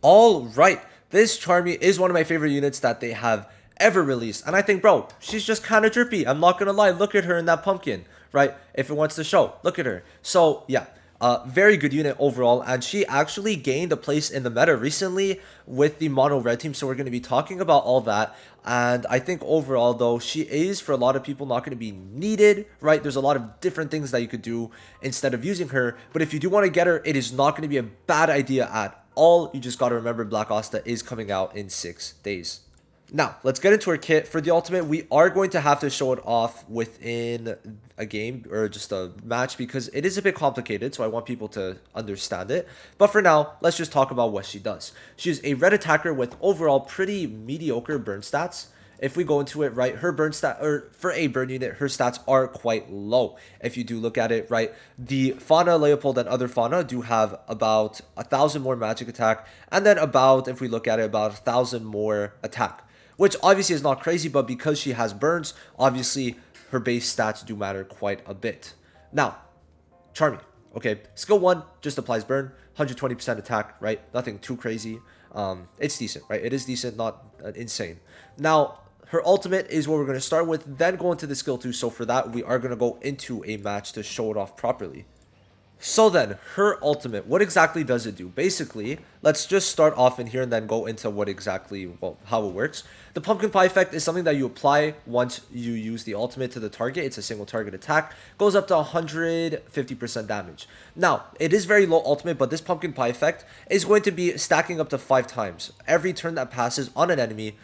All right, this Charmy is one of my favorite units that they have ever released. And I think, bro, she's just kind of drippy. I'm not going to lie. Look at her in that pumpkin, right? If it wants to show, look at her. So, yeah. Very good unit overall, and she actually gained a place in the meta recently with the mono red team, so we're going to be talking about all that. And I think overall though, she is for a lot of people not going to be needed, right? There's a lot of different things that you could do instead of using her, but if you do want to get her, it is not going to be a bad idea at all. You just got to remember Black Asta is coming out in 6 days. Now, let's get into our kit. For the ultimate, we are going to have to show it off within a game or just a match because it is a bit complicated, so I want people to understand it. But for now, let's just talk about what she does. She is a red attacker with overall pretty mediocre burn stats. If we go into it, right, her burn stat, or for a burn unit, her stats are quite low. If you do look at it, right, the Fauna, Leopold, and other Fauna do have about 1,000 more magic attack, and then about, if we look at it, about 1,000 more attack. Which obviously is not crazy, but because she has burns, obviously her base stats do matter quite a bit. Now, Charmy. Okay, skill 1 just applies burn, 120% attack, right? Nothing too crazy. It's decent, right? It is decent, not insane. Now, her ultimate is what we're going to start with, then go into the skill 2. So for that, we are going to go into a match to show it off properly. So then, her ultimate, what exactly does it do? Basically, let's just start off in here and then go into what exactly, well, how it works. The pumpkin pie effect is something that you apply once you use the ultimate to the target. It's a single target attack, goes up to 150% damage. Now, it is very low ultimate, but this pumpkin pie effect is going to be stacking up to 5 times. Every turn that passes on an enemy,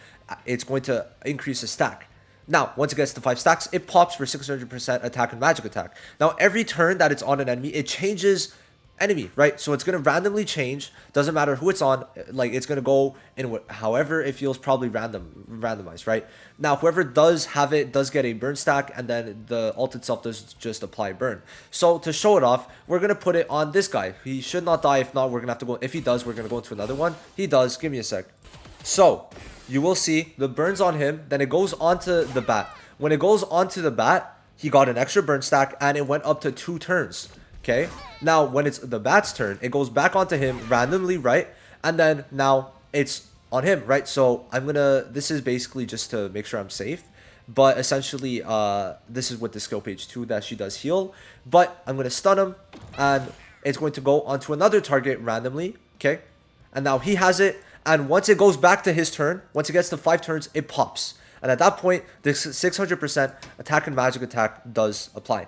it's going to increase the stack. Now, once it gets to 5 stacks, it pops for 600% attack and magic attack. Now, every turn that it's on an enemy, it changes enemy, right? So it's going to randomly change. Doesn't matter who it's on. Like, it's going to go in however it feels, probably randomized, right? Now, whoever does have it does get a burn stack, and then the ult itself does just apply burn. So to show it off, we're going to put it on this guy. He should not die. If not, we're going to have to go. If he does, we're going to go into another one. He does. Give me a sec. So you will see the burns on him, then it goes onto the bat. When it goes onto the bat, he got an extra burn stack and it went up to 2 turns. Okay, now when it's the bat's turn, it goes back onto him randomly, right? And then now it's on him, right? So this is basically just to make sure I'm safe, but essentially this is with the skill page 2 that she does heal. But I'm gonna stun him and it's going to go onto another target randomly. Okay, and now he has it. And once it goes back to his turn, once it gets to 5 turns, it pops. And at that point, the 600% attack and magic attack does apply.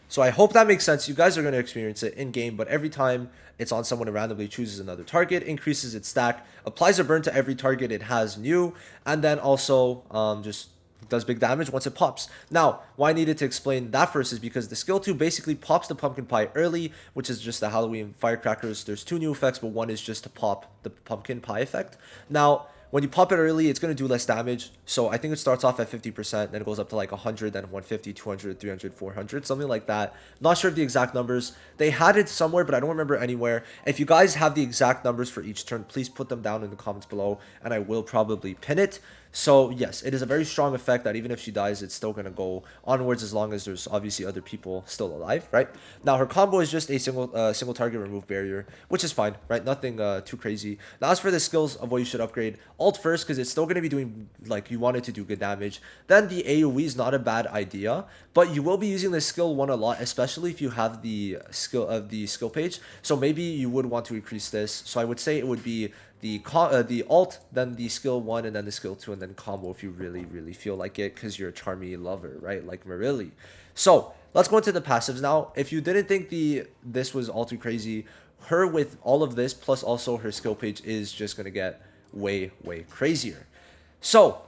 So I hope that makes sense. You guys are going to experience it in-game, but every time it's on someone, it randomly chooses another target, increases its stack, applies a burn to every target it has new, and then also just does big damage once it pops. Now, why I needed to explain that first is because the skill 2 basically pops the pumpkin pie early, which is just the Halloween firecrackers. There's 2 new effects, but one is just to pop the pumpkin pie effect. Now, when you pop it early, it's going to do less damage. So I think it starts off at 50%, then it goes up to like 100, then 150, 200, 300, 400, something like that. Not sure of the exact numbers. They had it somewhere, but I don't remember anywhere. If you guys have the exact numbers for each turn, please put them down in the comments below, and I will probably pin it. So yes, it is a very strong effect that even if she dies, it's still going to go onwards as long as there's obviously other people still alive, right? Now, her combo is just a single target remove barrier, which is fine, right? Nothing too crazy. Now, as for the skills of what you should upgrade, ult first, because it's still going to be doing, like, you want it to do good damage. Then the AoE is not a bad idea, but you will be using the skill 1 a lot, especially if you have the skill page. So maybe you would want to increase this. So I would say it would be the alt, then the skill 1, and then the skill 2, and then combo if you really feel like it, because you're a Charmy lover, right? Like Marilli. So let's go into the passives now. If you didn't think this was all too crazy, her with all of this plus also her skill page is just gonna get way crazier. So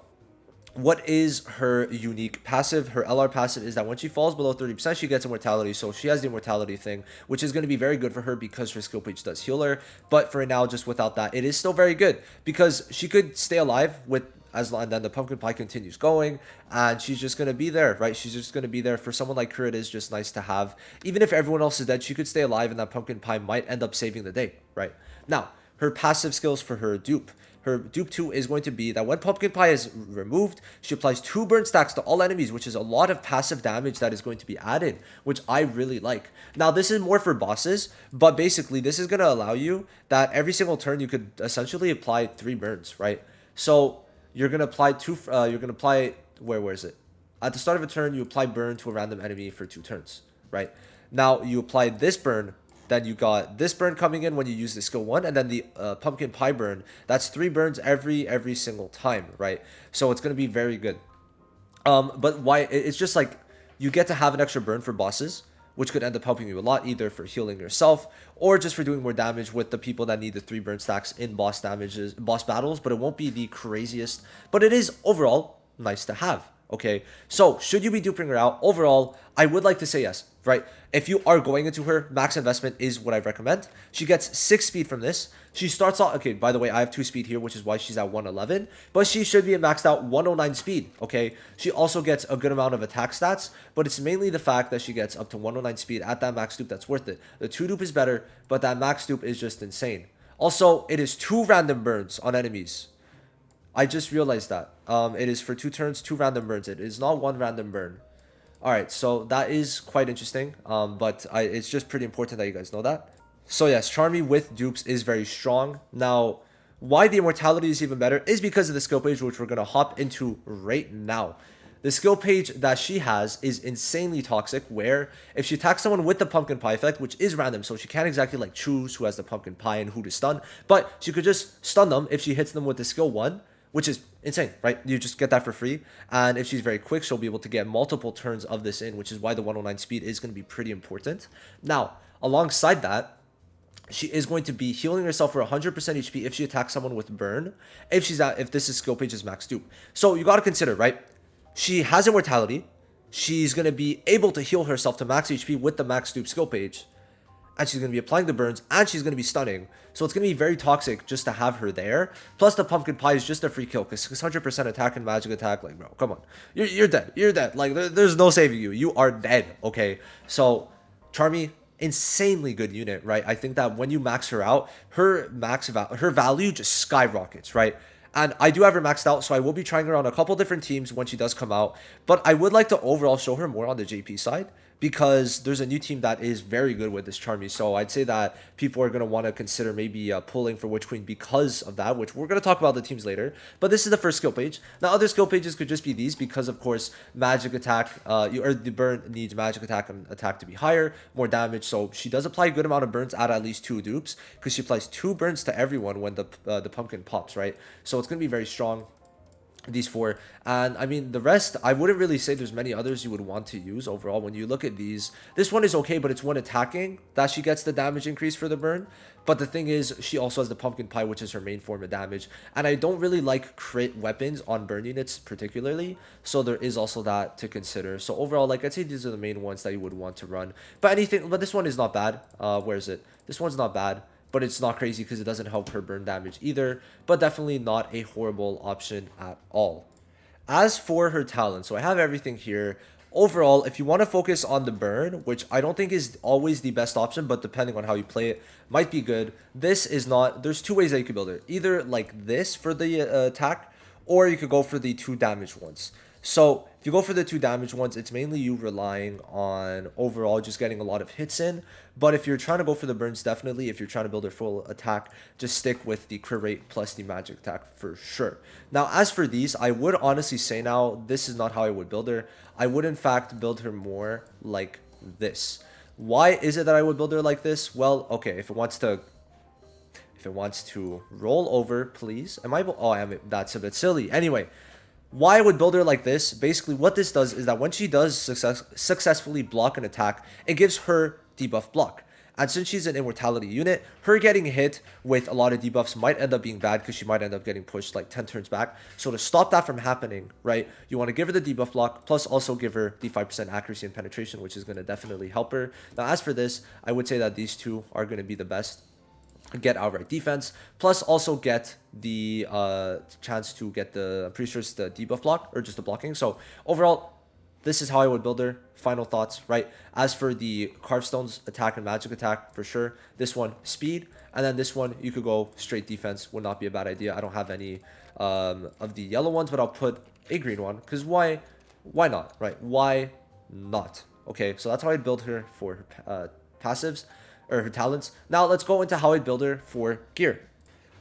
what is her unique passive? Her LR passive is that when she falls below 30%, she gets immortality. So she has the immortality thing, which is going to be very good for her because her skill page does heal her. But for now, just without that, it is still very good because she could stay alive with as long, and then the pumpkin pie continues going, and she's just gonna be there, right? She's just gonna be there. For someone like her, it is just nice to have. Even if everyone else is dead, she could stay alive, and that pumpkin pie might end up saving the day, right? Now, her passive skills for her dupe. her dupe 2 is going to be that when pumpkin pie is removed, she applies 2 burn stacks to all enemies, which is a lot of passive damage that is going to be added, which I really like. Now, this is more for bosses, but basically this is going to allow you that every single turn you could essentially apply 3 burns, right? So you're going to apply where is it? At the start of a turn, you apply burn to a random enemy for 2 turns, right? Now you apply this burn, then you got this burn coming in when you use the skill 1, and then the pumpkin pie burn. That's 3 burns every single time, right? So it's going to be very good. But why? It's just like you get to have an extra burn for bosses, which could end up helping you a lot, either for healing yourself or just for doing more damage with the people that need the 3 burn stacks in boss battles. But it won't be the craziest, but it is overall nice to have. Okay, so should you be duping her out? Overall, I would like to say yes, right? If you are going into her, max investment is what I recommend. She gets 6 speed from this. She starts off, okay, by the way, I have 2 speed here, which is why she's at 111, but she should be at maxed out 109 speed, okay? She also gets a good amount of attack stats, but it's mainly the fact that she gets up to 109 speed at that max dupe that's worth it. The 2 dupe is better, but that max dupe is just insane. Also, it is 2 random burns on enemies. I just realized that. It is for 2 turns, 2 random burns. It is not 1 random burn. Alright, so that is quite interesting. But it's just pretty important that you guys know that. So yes, Charmy with dupes is very strong. Now, why the immortality is even better is because of the skill page, which we're going to hop into right now. The skill page that she has is insanely toxic, where if she attacks someone with the pumpkin pie effect, which is random, so she can't exactly like choose who has the pumpkin pie and who to stun, but she could just stun them if she hits them with the skill 1, which is insane, right? You just get that for free. And if she's very quick, she'll be able to get multiple turns of this in, which is why the 109 speed is going to be pretty important. Now, alongside that, she is going to be healing herself for 100% HP if she attacks someone with burn, if this is skill page's max dupe. So you got to consider, right? She has immortality. She's going to be able to heal herself to max HP with the max dupe skill page. And she's going to be applying the burns, and she's going to be stunning. So it's going to be very toxic just to have her there. Plus, the pumpkin pie is just a free kill, because 600% attack and magic attack, like, bro, come on. You're dead. You're dead. Like, there's no saving you. You are dead, okay? So, Charmy, insanely good unit, right? I think that when you max her out, her value just skyrockets, right? And I do have her maxed out, so I will be trying her on a couple different teams when she does come out. But I would like to overall show her more on the JP side, because there's a new team that is very good with this Charmy. So I'd say that people are going to want to consider maybe pulling for Witch Queen because of that, which we're going to talk about the teams later. But this is the first skill page. Now, other skill pages could just be these because, of course, magic attack, or the burn needs magic attack and attack to be higher, more damage. So she does apply a good amount of burns at least 2 dupes, because she applies 2 burns to everyone when the pumpkin pops, right? So it's going to be very strong. These 4, and I mean the rest, I wouldn't really say there's many others you would want to use overall. When you look at these, this one is okay, but it's when attacking that she gets the damage increase for the burn. But the thing is, she also has the pumpkin pie, which is her main form of damage, and I don't really like crit weapons on burn units particularly, so there is also that to consider. So overall, like, I'd say these are the main ones that you would want to run. But this one is not bad. Where is it? This one's not bad, but it's not crazy because it doesn't help her burn damage either, but definitely not a horrible option at all. As for her talent, so I have everything here. Overall, if you want to focus on the burn, which I don't think is always the best option, but depending on how you play it, might be good. This is not, there's 2 ways that you could build it. Either like this for the attack, or you could go for the 2 damage ones. So if you go for the 2 damage ones, it's mainly you relying on overall just getting a lot of hits in. But if you're trying to go for the burns, definitely, if you're trying to build a full attack, just stick with the crit rate plus the magic attack for sure. Now, as for these, I would honestly say now, this is not how I would build her. I would, in fact, build her more like this. Why is it that I would build her like this? Well, okay, if it wants to roll over, please. Oh, I am. That's a bit silly. Anyway, why I would build her like this, basically what this does is that when she does successfully block an attack, it gives her debuff block. And since she's an immortality unit, her getting hit with a lot of debuffs might end up being bad, because she might end up getting pushed like 10 turns back. So to stop that from happening, right, you want to give her the debuff block, plus also give her the 5% accuracy and penetration, which is going to definitely help her. Now, as for this, I would say that these 2 are going to be the best. Get outright defense, plus also get the chance to get the, I'm pretty sure it's the debuff block, or just the blocking. So overall, this is how I would build her. Final thoughts, right? As for the Carve Stones attack and magic attack, for sure. This one, speed. And then this one, you could go straight defense. Would not be a bad idea. I don't have any of the yellow ones, but I'll put a green one. Because why not, right? Why not? Okay, so that's how I'd build her for her passives, or her talents. Now, let's go into how I'd build her for gear.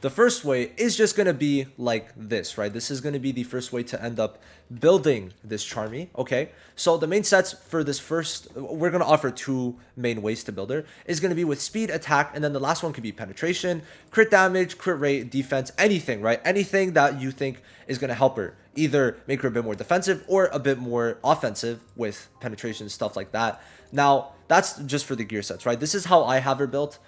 The first way is just going to be like this, right? This is going to be the first way to end up building this Charmy, okay? So the main sets for this first, we're going to offer two main ways to build her. Is going to be with speed, attack, and then the last one could be penetration, crit damage, crit rate, defense, anything, right? Anything that you think is going to help her. Either make her a bit more defensive or a bit more offensive with penetration, stuff like that. Now, that's just for the gear sets, right? This is how I have her built.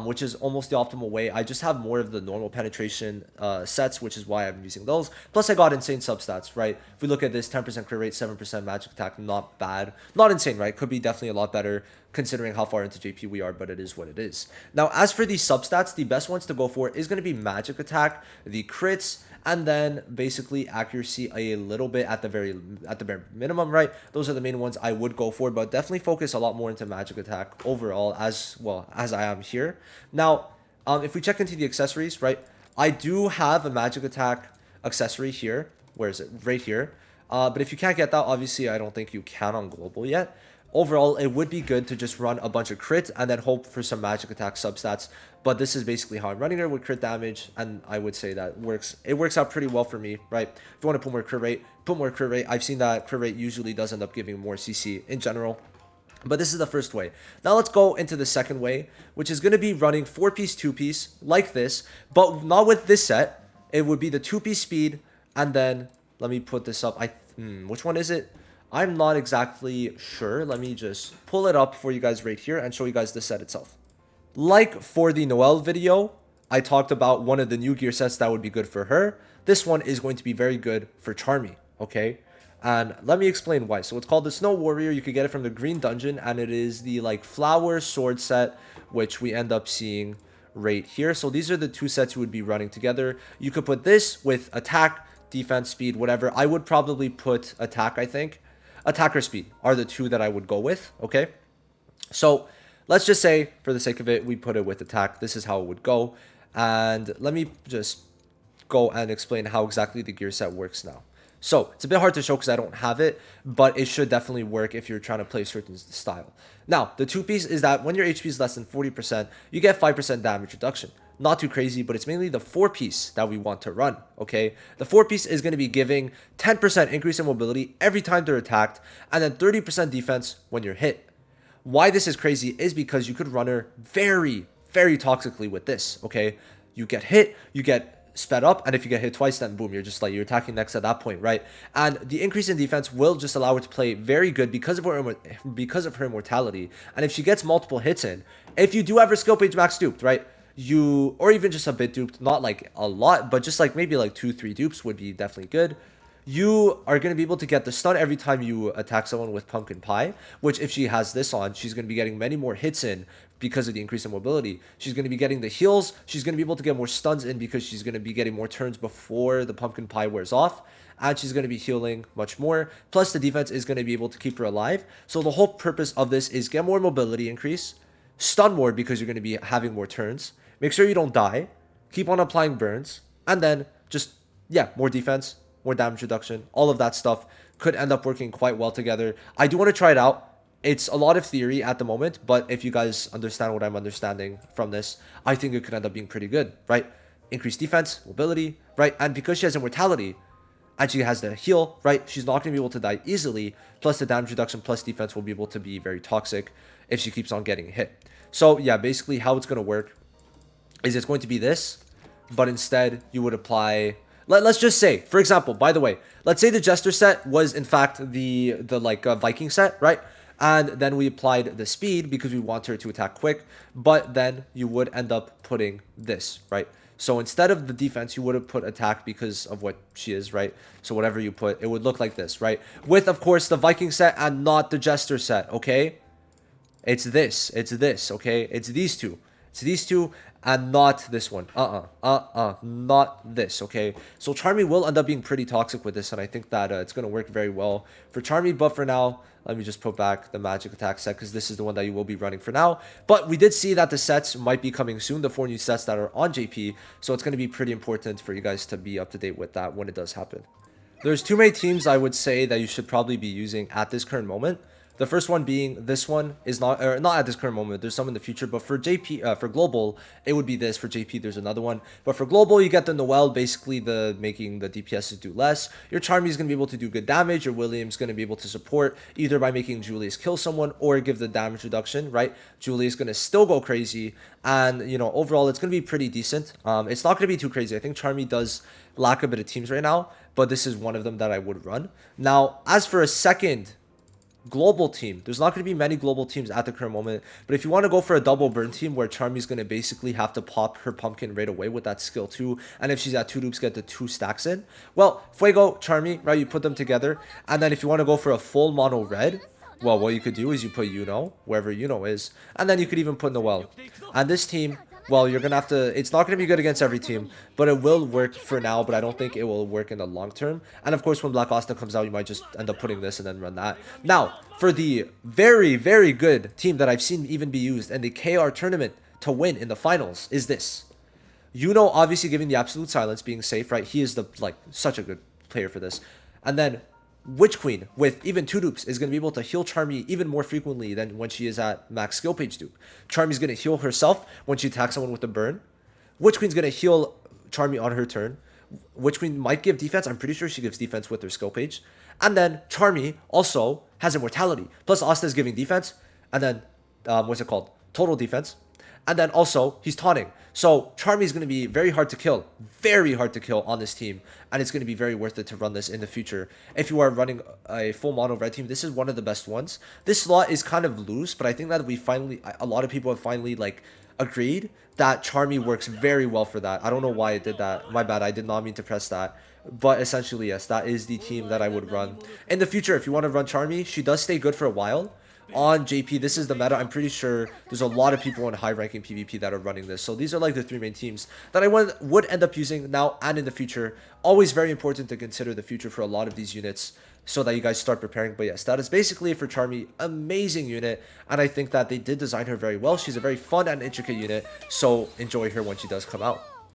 Which is almost the optimal way. I just have more of the normal penetration sets, which is why I'm using those. Plus, I got insane substats, right? If we look at this, 10% crit rate, 7% magic attack, not bad. Not insane, right? Could be definitely a lot better considering how far into JP we are, but it is what it is. Now, as for these substats, the best ones to go for is going to be magic attack, the crits, and then basically accuracy a little bit at the bare minimum, right? Those are the main ones I would go for, but definitely focus a lot more into magic attack overall, as well as I am here. Now, if we check into the accessories, right, I do have a magic attack accessory here. Where is it? Right here. But if you can't get that, obviously I don't think you can on global yet. Overall, it would be good to just run a bunch of crits and then hope for some magic attack substats. But this is basically how I'm running her with crit damage, and I would say that works. It works out pretty well for me, right? If you want to put more crit rate, put more crit rate. I've seen that crit rate usually does end up giving more CC in general. But this is the first way. Now let's go into the second way, which is going to be running 4-piece, 2-piece like this, but not with this set. It would be the 2-piece speed, and then let me put this up. Which one is it? I'm not exactly sure. Let me just pull it up for you guys right here and show you guys the set itself. Like for the Noelle video, I talked about one of the new gear sets that would be good for her. This one is going to be very good for Charmy, okay? And let me explain why. So it's called the Snow Warrior. You could get it from the Green Dungeon, and it is the like flower sword set, which we end up seeing right here. So these are the two sets you would be running together. You could put this with attack, defense, speed, whatever. I would probably put attack, I think. Attack or speed are the two that I would go with, okay? So let's just say, for the sake of it, we put it with attack. This is how it would go. And let me just go and explain how exactly the gear set works now. So it's a bit hard to show because I don't have it, but it should definitely work if you're trying to play a certain style. Now, the 2-piece is that when your HP is less than 40%, you get 5% damage reduction. Not too crazy, but it's mainly the 4-piece that we want to run, okay? The 4-piece is going to be giving 10% increase in mobility every time they're attacked, and then 30% defense when you're hit. Why this is crazy is because you could run her very, very toxically with this, okay? You get hit, you get sped up, and if you get hit twice, then boom, you're just like, you're attacking next at that point, right? And the increase in defense will just allow her to play very good because of her immortality. And if she gets multiple hits in, if you do ever skill page max duped, right? Or even just a bit duped, not like a lot, but just like maybe like 2-3 dupes would be definitely good. You are going to be able to get the stun every time you attack someone with Pumpkin Pie, which if she has this on, she's going to be getting many more hits in because of the increase in mobility. She's going to be getting the heals. She's going to be able to get more stuns in because she's going to be getting more turns before the Pumpkin Pie wears off. And she's going to be healing much more. Plus, the defense is going to be able to keep her alive. So the whole purpose of this is get more mobility increase, stun more because you're going to be having more turns, make sure you don't die, keep on applying burns, and then just, yeah, more defense, more damage reduction, all of that stuff could end up working quite well together. I do want to try it out. It's a lot of theory at the moment, but if you guys understand what I'm understanding from this, I think it could end up being pretty good, right? Increased defense, mobility, right? And because she has immortality and she has the heal, right? She's not going to be able to die easily. Plus the damage reduction plus defense will be able to be very toxic if she keeps on getting hit. So yeah, basically how it's going to work is it's going to be this, but instead you would apply... Let's just say, for example, by the way, let's say the Jester set was in fact the Viking set, right? And then we applied the speed because we want her to attack quick, but then you would end up putting this, right? So instead of the defense, you would have put attack because of what she is, right? So whatever you put, it would look like this, right? With, of course, the Viking set and not the Jester set, okay? It's this, okay? It's these two. It's these two and not this one. Not this, okay? So Charmy will end up being pretty toxic with this, and I think that it's going to work very well for Charmy. But for now, let me just put back the magic attack set because this is the one that you will be running for now. But we did see that the sets might be coming soon, the 4 new sets that are on JP. So it's going to be pretty important for you guys to be up to date with that when it does happen. There's 2 main teams I would say that you should probably be using at this current moment. The first one being this one is not at this current moment. There's some in the future, but for JP, for global, it would be this. For JP, there's another one. But for global, you get the Noelle, basically the making the DPSs do less. Your Charmy is gonna be able to do good damage. Your William's gonna be able to support either by making Julius kill someone or give the damage reduction. Right? Julius gonna still go crazy, and you know overall it's gonna be pretty decent. It's not gonna be too crazy. I think Charmy does lack a bit of teams right now, but this is one of them that I would run. Now, as for a second global team, there's not going to be many global teams at the current moment, but if you want to go for a double burn team where Charmy's going to basically have to pop her pumpkin right away with that skill 2, and if she's at 2 dupes, get the 2 stacks in, well, Fuego, Charmy, right, you put them together, and then if you want to go for a full mono red, well, what you could do is you put Yuno wherever Yuno is, and then you could even put Noelle. And this team, well, you're gonna have to, it's not gonna be good against every team, but it will work for now, but I don't think it will work in the long term. And of course, when Black Asta comes out, you might just end up putting this and then run that. Now, for the very, very good team that I've seen even be used in the KR tournament to win in the finals is this. Yuno obviously giving the absolute silence, being safe, right? He is the, like, such a good player for this. And then Witch Queen with even 2 dupes is going to be able to heal Charmy even more frequently than when she is at max skill page dupe. Charmy's going to heal herself when she attacks someone with a burn. Witch Queen's going to heal Charmy on her turn. Witch Queen might give defense. I'm pretty sure she gives defense with her skill page. And then Charmy also has immortality. Plus Asta is giving defense. And then, what's it called? Total defense. And then also, he's taunting. So Charmy is going to be very hard to kill on this team, and it's going to be very worth it to run this in the future. If you are running a full mono red team, this is one of the best ones. This slot is kind of loose, but I think that a lot of people have finally like agreed that Charmy works very well for that. I don't know why it did that. My bad, I did not mean to press that. But essentially, yes, that is the team that I would run. In the future, if you want to run Charmy, she does stay good for a while. On JP, this is the meta. I'm pretty sure there's a lot of people in high-ranking PvP that are running this. So these are like the 3 main teams that I would end up using now and in the future. Always very important to consider the future for a lot of these units so that you guys start preparing. But yes, that is basically it for Charmy. Amazing unit, and I think that they did design her very well. She's a very fun and intricate unit, so enjoy her when she does come out.